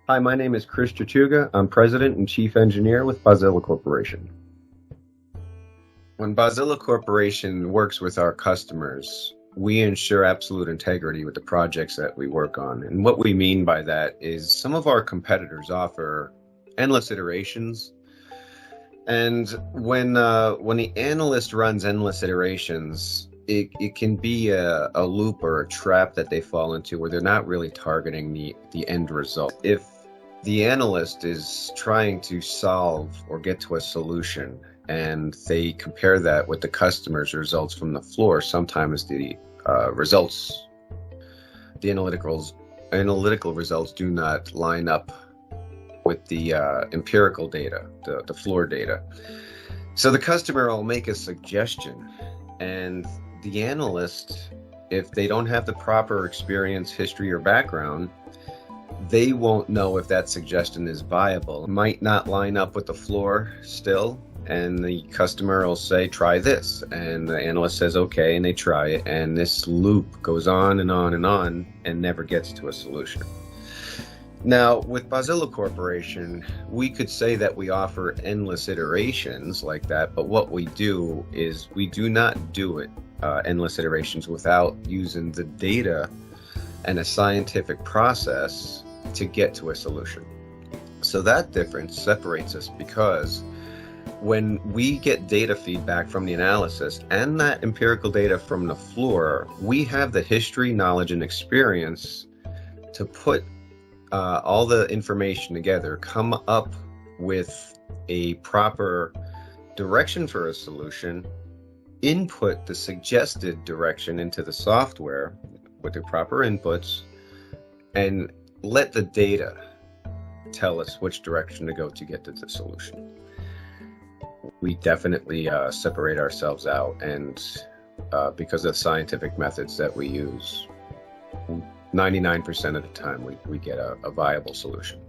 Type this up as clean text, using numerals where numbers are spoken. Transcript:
Hi, my name is Chris Chachuga. I'm President and Chief Engineer with Bozilla Corporation. When Bozilla Corporation works with our customers, we ensure absolute integrity with the projects that we work on. And what we mean by that is some of our competitors offer endless iterations. And when the analyst runs endless iterations, it can be a loop or a trap that they fall into where they're not really targeting the end result. If the analyst is trying to solve or get to a solution and they compare that with the customer's results from the floor, sometimes the analytical results do not line up with the empirical data, the floor data. So the customer will make a suggestion, and the analyst, if they don't have the proper experience, history, or background, they won't know if that suggestion is viable. It might not line up with the floor still, and the customer will say, try this. And the analyst says, okay, and they try it. And this loop goes on and on and on and never gets to a solution. Now, with Bozilla Corporation, we could say that we offer endless iterations like that, but what we do is we do not do it endless iterations without using the data and a scientific process to get to a solution. So that difference separates us because when we get data feedback from the analysis and that empirical data from the floor, we have the history, knowledge, and experience to put all the information together, come up with a proper direction for a solution, input the suggested direction into the software with the proper inputs, and let the data tell us which direction to go to get to the solution. We definitely separate ourselves out, and because of the scientific methods that we use, 99% of the time we get a viable solution.